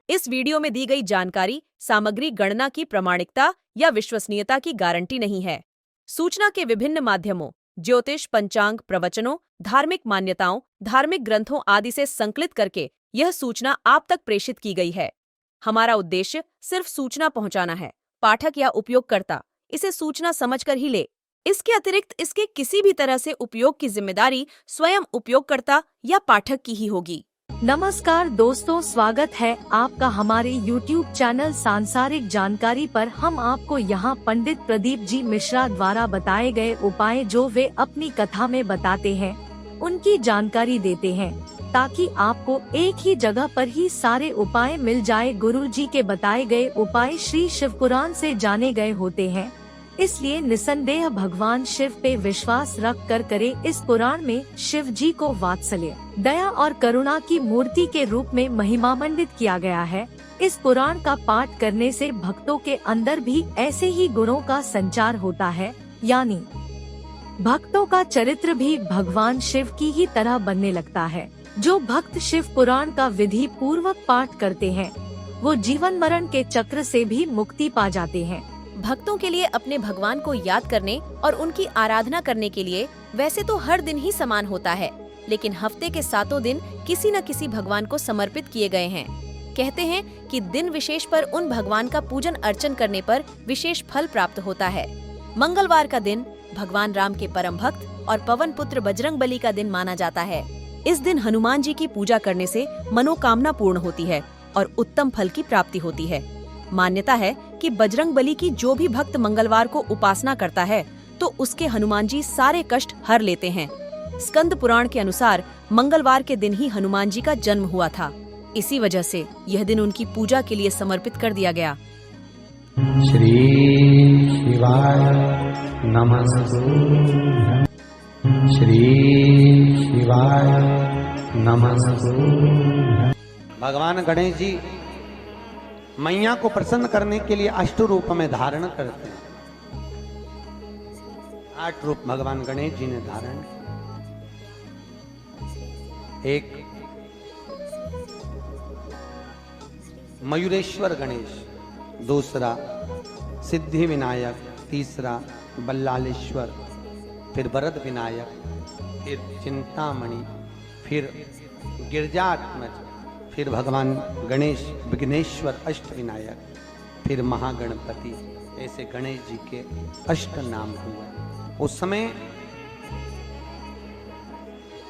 इस वीडियो में दी गई जानकारी सामग्री गणना की प्रामाणिकता या विश्वसनीयता की गारंटी नहीं है। सूचना के विभिन्न माध्यमों, ज्योतिष, पंचांग, प्रवचनों, धार्मिक मान्यताओं, धार्मिक ग्रंथों आदि से संकलित करके यह सूचना आप तक प्रेषित की गई है। हमारा उद्देश्य सिर्फ सूचना पहुंचाना है। पाठक या उपयोगकर्ता इसे सूचना समझकर ही ले। इसके अतिरिक्त इसके किसी भी तरह से उपयोग की जिम्मेदारी स्वयं उपयोगकर्ता या पाठक की ही होगी। नमस्कार दोस्तों, स्वागत है आपका हमारे YouTube चैनल सांसारिक जानकारी पर। हम आपको यहाँ पंडित प्रदीप जी मिश्रा द्वारा बताए गए उपाय जो वे अपनी कथा में बताते हैं, उनकी जानकारी देते हैं, ताकि आपको एक ही जगह पर ही सारे उपाय मिल जाए। गुरु जी के बताए गए उपाय श्री शिव पुराण से जाने गए होते हैं, इसलिए निसंदेह भगवान शिव पे विश्वास रख कर करे। इस पुराण में शिव जी को वात्सल्य, दया और करुणा की मूर्ति के रूप में महिमामंडित किया गया है। इस पुराण का पाठ करने से भक्तों के अंदर भी ऐसे ही गुणों का संचार होता है, यानी भक्तों का चरित्र भी भगवान शिव की ही तरह बनने लगता है। जो भक्त शिव पुराण का विधि पूर्वक पाठ करते हैं, वो जीवन मरण के चक्र से भी मुक्ति पा जाते हैं। भक्तों के लिए अपने भगवान को याद करने और उनकी आराधना करने के लिए वैसे तो हर दिन ही समान होता है, लेकिन हफ्ते के 7 दिन किसी न किसी भगवान को समर्पित किए गए हैं। कहते हैं कि दिन विशेष पर उन भगवान का पूजन अर्चन करने पर विशेष फल प्राप्त होता है। मंगलवार का दिन भगवान राम के परम भक्त और पवन पुत्र बजरंगबली का दिन माना जाता है। इस दिन हनुमान जी की पूजा करने से मनोकामना पूर्ण होती है और उत्तम फल की प्राप्ति होती है। मान्यता है कि बजरंगबली की जो भी भक्त मंगलवार को उपासना करता है, तो उसके हनुमान जी सारे कष्ट हर लेते हैं। स्कंद पुराण के अनुसार मंगलवार के दिन ही हनुमान जी का जन्म हुआ था। इसी वजह से यह दिन उनकी पूजा के लिए समर्पित कर दिया गया। श्री शिवाय नमस्तुभ्यं। श्री शिवाय नमस्तुभ्यं। भगवान गणेश जी मैया को प्रसन्न करने के लिए 8 रूप में धारण करते हैं। 8 रूप भगवान गणेश जी ने धारण किए। एक मयूरेश्वर गणेश, दूसरा सिद्धि विनायक, तीसरा बल्लालेश्वर, फिर वरद विनायक, फिर चिंतामणि, फिर गिरजात्मज, फिर भगवान गणेश विघ्नेश्वर अष्ट विनायक, फिर महागणपति। ऐसे गणेश जी के 8 नाम हुए। उस समय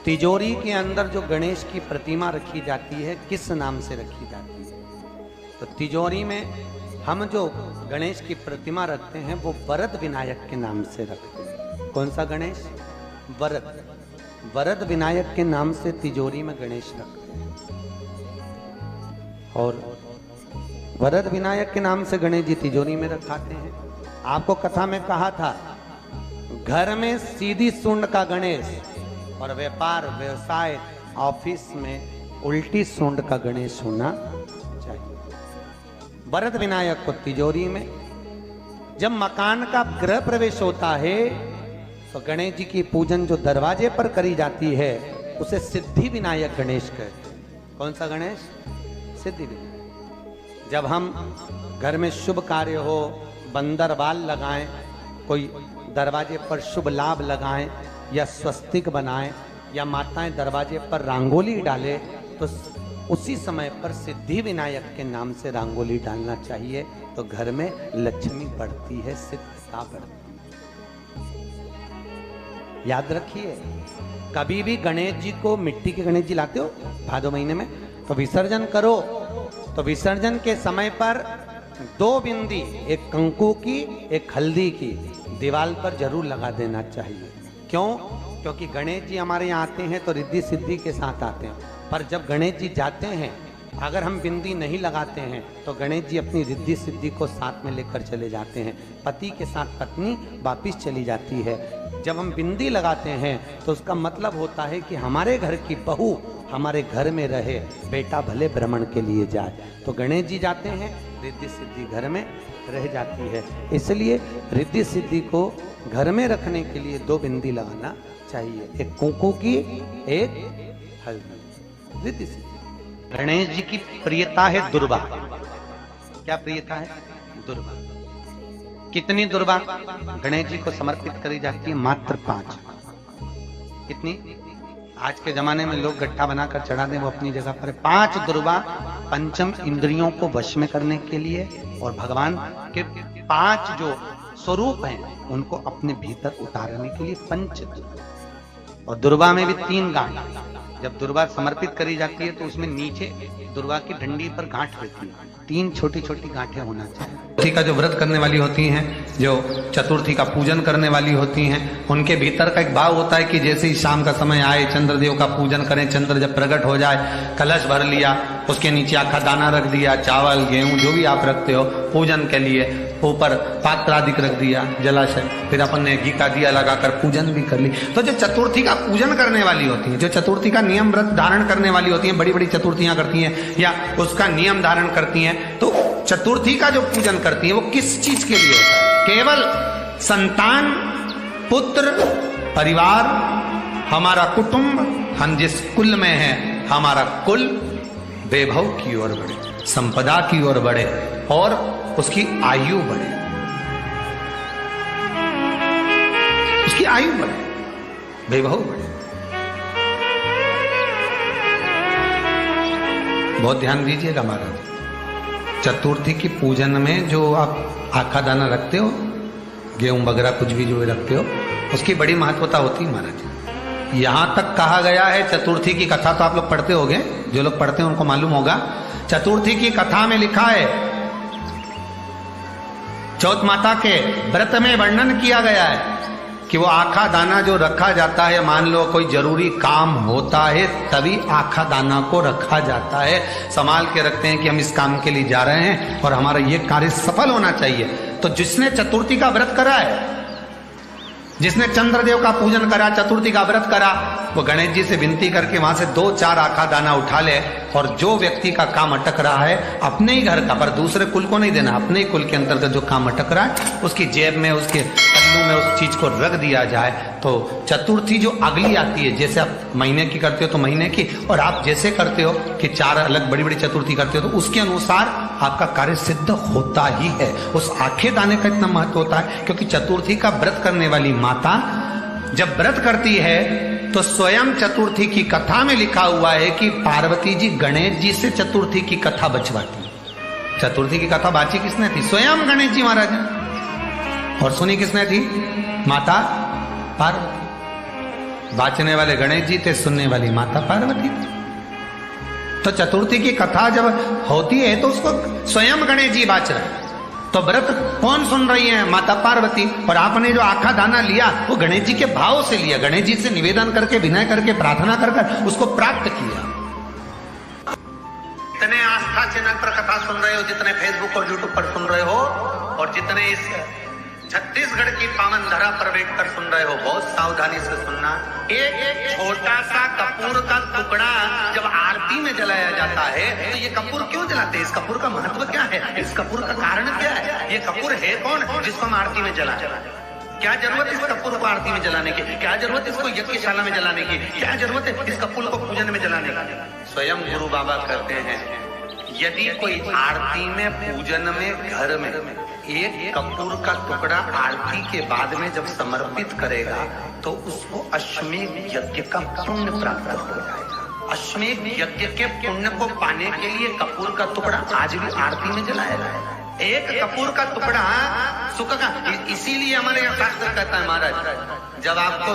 तिजोरी के अंदर जो गणेश की प्रतिमा रखी जाती है, किस नाम से रखी जाती है? तो तिजोरी में हम जो गणेश की प्रतिमा रखते हैं वो वरद विनायक के नाम से रखते हैं। कौन सा गणेश? वरद विनायक के नाम से तिजोरी में गणेश रखते हैं। और वरद विनायक के नाम से गणेश जी तिजोरी में रखाते हैं। आपको कथा में कहा था, घर में सीधी सूंड का गणेश और व्यापार व्यवसाय ऑफिस में उल्टी सूंड का गणेश होना चाहिए। वरद विनायक को तिजोरी में। जब मकान का गृह प्रवेश होता है तो गणेश जी की पूजन जो दरवाजे पर करी जाती है उसे सिद्धि विनायक गणेश कहते हैं। कौन सा गणेश? सिद्धि विनायक। जब हम घर में शुभ कार्य हो, बंदरवाल लगाएं, कोई दरवाजे पर शुभ लाभ लगाएं या स्वस्तिक बनाएं या माताएं दरवाजे पर रंगोली डाले, तो उसी समय पर सिद्धि विनायक के नाम से रंगोली डालना चाहिए। तो घर में लक्ष्मी बढ़ती है, सिद्धता बढ़ती है। याद रखिए, कभी भी गणेश जी को, मिट्टी के गणेश जी लाते हो भादो महीने में, तो विसर्जन करो तो विसर्जन के समय पर 2 बिंदी, एक कंकु की एक हल्दी की, दीवार पर जरूर लगा देना चाहिए। क्यों? क्योंकि गणेश जी हमारे यहाँ आते हैं तो रिद्धि सिद्धि के साथ आते हैं, पर जब गणेश जी जाते हैं, अगर हम बिंदी नहीं लगाते हैं तो गणेश जी अपनी रिद्धि सिद्धि को साथ में लेकर चले जाते हैं। पति के साथ पत्नी वापिस चली जाती है। जब हम बिंदी लगाते हैं तो उसका मतलब होता है कि हमारे घर की बहू हमारे घर में रहे, बेटा भले भ्रमण के लिए जाए। तो गणेश जी जाते हैं, रिद्धि सिद्धि घर में रह जाती है। इसलिए रिद्धि सिद्धि को घर में रखने के लिए 2 बिंदी लगाना चाहिए, एक कुंकू की, एक हल्दी। रिद्धि सिद्धि। गणेश जी की प्रियता है दुर्वा। क्या प्रियता है? दुर्वा। कितनी दुर्वा गणेश जी को समर्पित करी जाती है? मात्र 5। कितनी? आज के जमाने में लोग गट्ठा बनाकर चढ़ा दें, वो अपनी जगह पर 5 दुर्वा पंचम इंद्रियों को वश में करने के लिए और भगवान के 5 जो स्वरूप हैं उनको अपने भीतर उतारने के लिए 5 दुर्वा। और दुर्वा में भी 3 गांठ। जब दुर्वा समर्पित करी जाती है तो उसमें नीचे दुर्वा की डंडी पर गांठ रहती है, 3 छोटी छोटी गांठें होना चाहिए। चतुर्थी का जो व्रत करने वाली होती हैं, जो चतुर्थी का पूजन करने वाली होती हैं, उनके भीतर का एक भाव होता है कि जैसे ही शाम का समय आए चंद्रदेव का पूजन करें, चंद्र जब प्रकट हो जाए, कलश भर लिया, उसके नीचे आखा दाना रख दिया, चावल गेहूं जो भी आप रखते हो पूजन के लिए, ऊपर पात्र आदि रख दिया, जलाशय, फिर अपन ने घी का दिया लगाकर पूजन भी कर ली। तो जो चतुर्थी का पूजन करने वाली होती है, जो चतुर्थी का नियम व्रत धारण करने वाली होती हैं, बड़ी बड़ी चतुर्थियां करती हैं या उसका नियम धारण करती हैं, तो चतुर्थी का जो पूजन करती है वो किस चीज के लिए होता है? केवल संतान, पुत्र, परिवार, हमारा कुटुंब, हम जिस कुल में हैं, हमारा कुल वैभव की ओर बढ़े, संपदा की ओर बढ़े और उसकी आयु बढ़े, उसकी आयु बढ़े, वैभव बढ़े। बहुत ध्यान दीजिएगा महाराज, चतुर्थी की पूजन में जो आप आखा दाना रखते हो, गेहूं वगैरह कुछ भी जो रखते हो, उसकी बड़ी महत्वता होती है महाराज। यहां तक कहा गया है, चतुर्थी की कथा तो आप लोग पढ़ते होंगे, जो लोग पढ़ते हैं उनको मालूम होगा, चतुर्थी की कथा में लिखा है, चौथ माता के व्रत में वर्णन किया गया है कि वो आखा दाना जो रखा जाता है, मान लो कोई जरूरी काम होता है तभी आखा दाना को रखा जाता है, संभाल के रखते हैं कि हम इस काम के लिए जा रहे हैं और हमारा ये कार्य सफल होना चाहिए। तो जिसने चतुर्थी का व्रत करा है, जिसने चंद्रदेव का पूजन करा, चतुर्थी का व्रत करा, वो गणेश जी से विनती करके वहां से 2-4 आखा दाना उठा ले और जो व्यक्ति का काम अटक रहा है अपने ही घर का, पर दूसरे कुल को नहीं देना, अपने ही कुल के अंतर्गत जो काम अटक रहा है उसकी जेब में, उसके पल्लू में उस चीज को रख दिया जाए। तो चतुर्थी जो अगली आती है, जैसे आप महीने की करते हो तो महीने की, और आप जैसे करते हो कि 4 अलग बड़ी बड़ी चतुर्थी करते हो तो उसके अनुसार आपका कार्य सिद्ध होता ही है। उस आखे दाने का इतना महत्व होता है क्योंकि चतुर्थी का व्रत करने वाली माता जब व्रत करती है तो स्वयं चतुर्थी की कथा में लिखा हुआ है कि पार्वती जी गणेश जी से चतुर्थी की कथा बचवाती। चतुर्थी की कथा बाची किसने थी? स्वयं गणेश जी महाराज ने। और सुनी किसने थी? माता पार्वती। बाचने वाले गणेश जी थे, सुनने वाली माता पार्वती थी। तो चतुर्थी की कथा जब होती है तो उसको स्वयं गणेश जी बाच रहे हैं। तो व्रत कौन सुन रही है? माता पार्वती। और आपने जो आखा दाना लिया वो गणेश जी के भाव से लिया, गणेश जी से निवेदन करके, विनय करके, प्रार्थना कर उसको प्राप्त किया। जितने आस्था चैनल पर कथा सुन रहे हो, जितने फेसबुक और यूट्यूब पर सुन रहे हो, और जितने इस छत्तीसगढ़ की पावन धरा पर बैठकर सुन रहे हो, बहुत सावधानी से सुनना। एक छोटा सा कपूर का टुकड़ा जब आरती में जलाया जाता है तो ये कपूर क्यों जलाते हैं? इस कपूर का महत्व क्या है? इस कपूर का कारण क्या है? ये कपूर है कौन जिसको हम आरती में जला? क्या जरूरत इस कपूर को आरती में जलाने की? क्या जरूरत इसको यज्ञशाला में जलाने की? क्या जरूरत है इस कपूर को पूजन में जलाने की? स्वयं गुरु बाबा कहते हैं, यदि कोई आरती में, पूजन में, घर में एक कपूर का टुकड़ा आरती के बाद में जब समर्पित करेगा तो उसको अश्वमेध यज्ञ का पुण्य प्राप्त हो जाएगा। अश्वमेध यज्ञ के पुण्य को पाने के लिए कपूर का टुकड़ा आज भी आरती में जलाया जाएगा। एक कपूर का टुकड़ा सुख का, इसीलिए हमारे यहाँ शास्त्र कहता है महाराज, जब आपको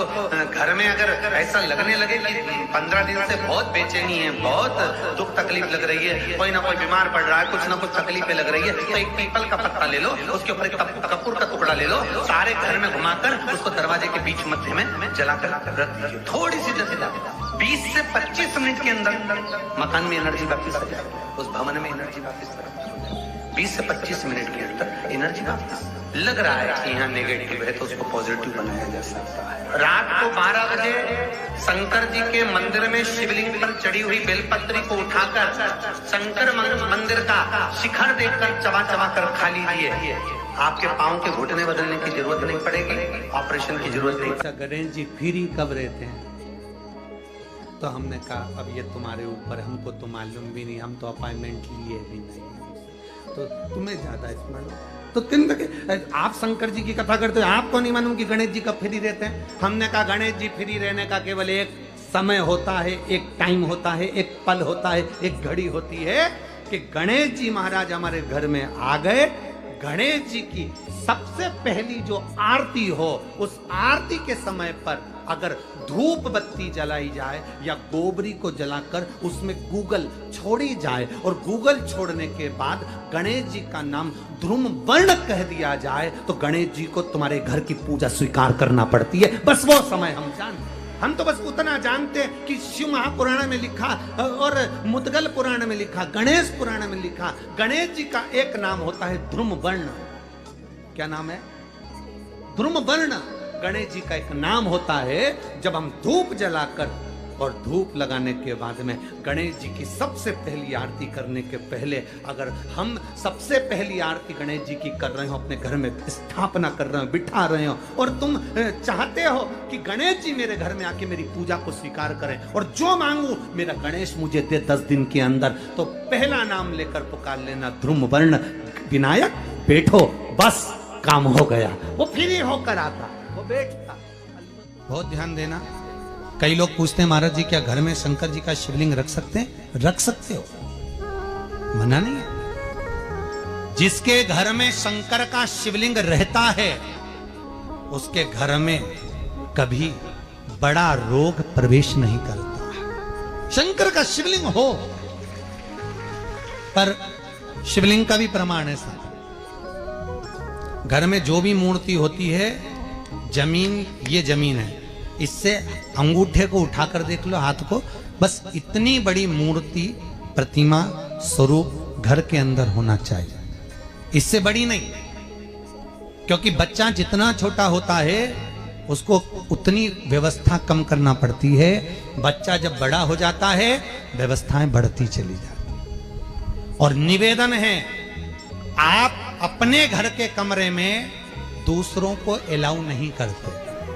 घर में अगर ऐसा लगने लगे कि 15 दिन से बहुत बेचैनी है, बहुत दुख तकलीफ लग रही है, कोई ना कोई बीमार पड़ रहा है, कुछ ना कुछ तकलीफें लग रही है, तो एक पीपल का पत्ता ले लो, उसके ऊपर एक कपूर का टुकड़ा ले लो, सारे घर में घुमाकर उसको दरवाजे के बीच मध्य में जलाकर रख दीजिए। थोड़ी सी जला 20 से 25 मिनट के अंदर मकान में एनर्जी वापिस आ जाए, उस भवन में एनर्जी वापिस आ जाए। 20 से 25 मिनट के अंदर एनर्जी वापिस। लग रहा है कि यहाँ नेगेटिव है तो उसको पॉजिटिव बनाया जा सकता है। रात को 12 बजे शंकर जी के मंदिर में शिवलिंग पर चढ़ी हुई बेलपत्री को उठाकर शंकर मंदिर का शिखर देखकर चबा चबा कर खा लीजिए। आपके पाँव के घुटने बदलने की जरूरत नहीं पड़ेगी, ऑपरेशन की जरूरत नहीं। गणेश जी फ्री कब रहते हैं? तो हमने कहा अब ये तुम्हारे ऊपर, हमको तो मालूम भी नहीं, हम तो अपॉइंटमेंट लिए भी नहीं, तो तुम्हें ज्यादा स्मरण हो। तो तीन तक आप शंकर जी की कथा करते हो, आपको नहीं मालूम कि गणेश जी कब फ्री रहते हैं। हमने कहा गणेश जी फ्री रहने का केवल एक समय होता है, एक टाइम होता है, एक पल होता है, एक घड़ी होती है कि गणेश जी महाराज हमारे घर में आ गए। गणेश जी की सबसे पहली जो आरती हो, उस आरती के समय पर अगर धूप बत्ती जलाई जाए या गोबरी को जलाकर उसमें गूगल छोड़ी जाए और गूगल छोड़ने के बाद गणेश जी का नाम ध्रुम वर्ण कह दिया जाए, तो गणेश जी को तुम्हारे घर की पूजा स्वीकार करना पड़ती है। बस वो समय हम जानते, हम तो बस उतना जानते हैं कि शिव महापुराण में लिखा और मुद्गल पुराण में लिखा, गणेश पुराण में लिखा, गणेश जी का एक नाम होता है ध्रुम वर्ण। क्या नाम है? ध्रुम वर्ण गणेश जी का एक नाम होता है। जब हम धूप जलाकर और धूप लगाने के बाद में गणेश जी की सबसे पहली आरती करने के पहले अगर हम सबसे पहली आरती गणेश जी की कर रहे हो, अपने घर में स्थापना कर रहे हो, बिठा रहे हो, और तुम चाहते हो कि गणेश जी मेरे घर में आके मेरी पूजा को स्वीकार करें और जो मांगू मेरा गणेश मुझे दे 10 दिन के अंदर, तो पहला नाम लेकर पुकार लेना ध्रुम वर्ण विनायक, बैठो, बस काम हो गया। वो फ्री होकर आता, वो बैठता। बहुत ध्यान देना। कई लोग पूछते हैं महाराज जी क्या घर में शंकर जी का शिवलिंग रख सकते हैं? रख सकते हो, मना नहीं है। जिसके घर में शंकर का शिवलिंग रहता है उसके घर में कभी बड़ा रोग प्रवेश नहीं करता। शंकर का शिवलिंग हो, पर शिवलिंग का भी प्रमाण है साहब। घर में जो भी मूर्ति होती है, जमीन, ये जमीन है, इससे अंगूठे को उठाकर देख लो, हाथ को, बस इतनी बड़ी मूर्ति, प्रतिमा, स्वरूप घर के अंदर होना चाहिए, इससे बड़ी नहीं। क्योंकि बच्चा जितना छोटा होता है उसको उतनी व्यवस्था कम करना पड़ती है। बच्चा जब बड़ा हो जाता है व्यवस्थाएं बढ़ती चली जाती। और निवेदन है, आप अपने घर के कमरे में दूसरों को अलाउ नहीं करते।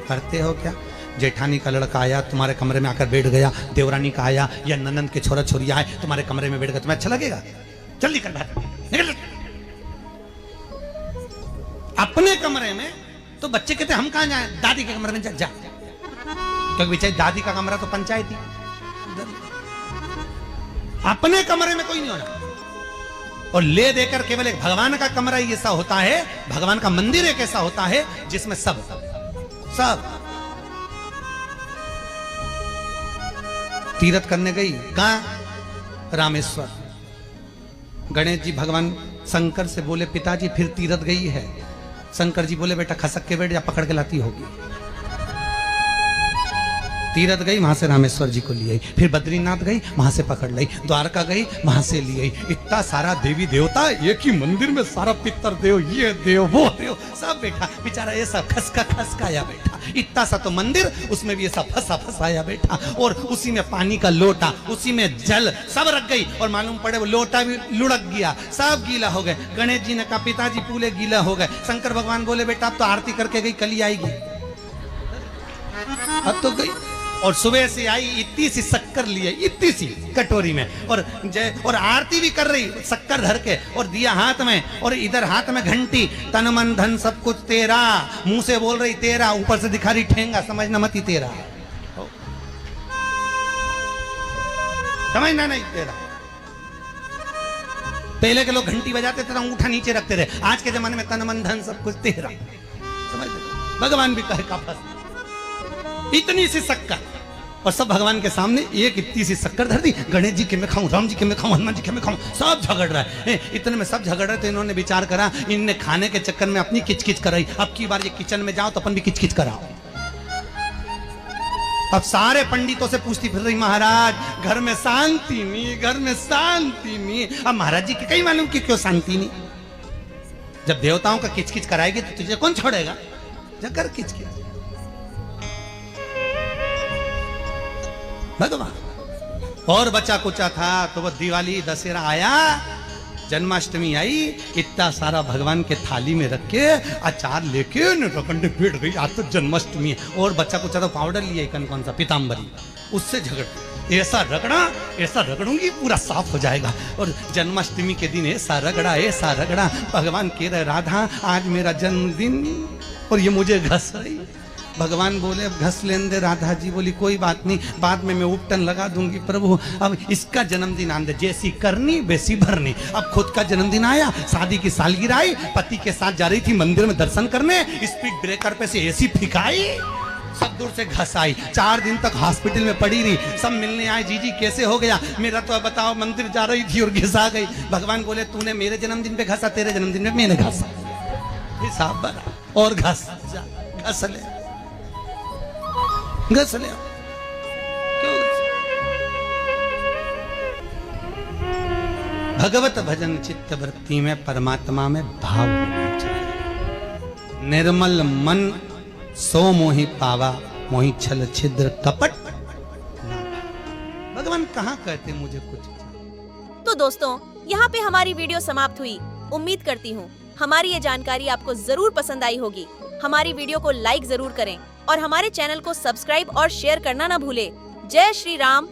करते हो क्या? जेठानी का लड़का आया तुम्हारे कमरे में आकर बैठ गया, देवरानी का आया या ननंद के छोरा छोरी आए तुम्हारे कमरे में बैठ गया, तुम्हें अच्छा लगेगा? चल निकल बाहर, निकल। अपने कमरे में तो बच्चे कहते हम कहां जाएं? दादी के कमरे में जा, जा। क्योंकि बेचारी दादी का कमरा तो पंचायती, अपने कमरे में कोई नहीं होना। और ले देकर केवल एक भगवान का कमरा ही ऐसा होता है, भगवान का मंदिर एक ऐसा होता है जिसमें सब तीर्थ करने गई। कहां? रामेश्वर। गणेश जी भगवान शंकर से बोले पिताजी फिर तीर्थ गई है। शंकर जी बोले बेटा खसक के बैठ जा, पकड़ के लाती होगी। तीर्थ गई, वहां से रामेश्वर जी को ले आई, फिर बद्रीनाथ गई, वहां से पकड़ लाई, द्वारका गई, वहां से ले आई। इतना सारा देवी देवता एक ही मंदिर में, सारा पितर देव, ये देव, वो देव, सब बैठा। बेचारा ये सब खसकाया बैठा। इतना सा तो मंदिर, उसमें भी ये सब फंसाया बैठा। और उसी में पानी का लोटा, उसी में जल सब रख गई, और मालूम पड़े वो लोटा भी लुढ़क गया, सब गीला हो गए। गणेश जी ने कहा पिताजी पूरे गीला हो गए। शंकर भगवान बोले बेटा अब तो आरती करके गई, कल ही आएगी। अब तो गई, और सुबह से आई, इतनी सी शक्कर लिए, इतनी सी कटोरी में, और आरती भी कर रही शक्कर धर के, और दिया हाथ में, और इधर हाथ में घंटी, तन मन धन सब कुछ तेरा, मुंह से बोल रही तेरा, ऊपर से दिखा रही ठेंगा, समझना मत ही तेरा, समझना नहीं तेरा। पहले के लोग घंटी बजाते थे, अंगूठा नीचे रखते थे। आज के जमाने में तन मन धन सब कुछ तेरा, समझ लो। भगवान भी कहे का फंस, इतनी सी शक्कर, और सब भगवान के सामने एक इतनी सी शक्कर धर दी। गणेश जी के मैं खाऊं, राम जी के मैं खाऊं, हनुमान जी के मैं खाऊं, सब झगड़ रहा है। इतने में सब झगड़ रहे, तो इन्होंने विचार करा, इनने खाने के चक्कर में अपनी किचकिच कराई। अब की बार ये किचन में जाओ तो अपन भी किचकिच कराओ। अब सारे पंडितों से पूछती फिर रही, महाराज घर में शांति नहीं, घर में शांति नहीं। अब महाराज जी के कहीं मालूम कि क्यों शांति नहीं। जब देवताओं का किचकिच कराएगी तो तुझे कौन छोड़ेगा? जगर किचकिच भगवान। और बचा कुचा था तो वो दिवाली दशहरा आया, जन्माष्टमी आई, इतना सारा भगवान के थाली में रख के अचार लेके रखंडे बैठ गई। आज तो जन्माष्टमी है। और बच्चा कुचा तो पाउडर लिया कौन सा पीताम्बरी, उससे झगड़ ऐसा रगड़ूंगी पूरा साफ हो जाएगा। और जन्माष्टमी के दिन ऐसा रगड़ा, भगवान कह रहे राधा आज मेरा जन्मदिन और ये मुझे घस रही। भगवान बोले अब घस लेने दे। राधा जी बोली कोई बात नहीं, बाद में मैं उपटन लगा दूंगी प्रभु, अब इसका जन्मदिन आने दे, जैसी करनी वैसी भरनी। अब खुद का जन्मदिन आया, शादी की सालगिरह आई, पति के साथ जा रही थी मंदिर में दर्शन करने, स्पीड ब्रेकर पे से ऐसी फिकाई, सब दूर से घस आई। 4 दिन तक हॉस्पिटल में पड़ी रही। सब मिलने आए, जीजी कैसे हो गया? मेरा तो अब बताओ, मंदिर जा रही थी और घिसा गई। भगवान बोले तूने मेरे जन्मदिन पे घसा, तेरे जन्मदिन में मैंने घसा, हिसाब बना और घस ले। क्यों? भगवत भजन चित्त वृत्ति में परमात्मा में भाव होना चाहिए। निर्मल मन सो मोहि पावा, मोहि छल छिद्र कपट। भगवान कहाँ कहते मुझे कुछ। तो दोस्तों, यहाँ पे हमारी वीडियो समाप्त हुई। उम्मीद करती हूँ हमारी ये जानकारी आपको जरूर पसंद आई होगी। हमारी वीडियो को लाइक जरूर करें और हमारे चैनल को सब्सक्राइब और शेयर करना ना भूले। जय श्री राम,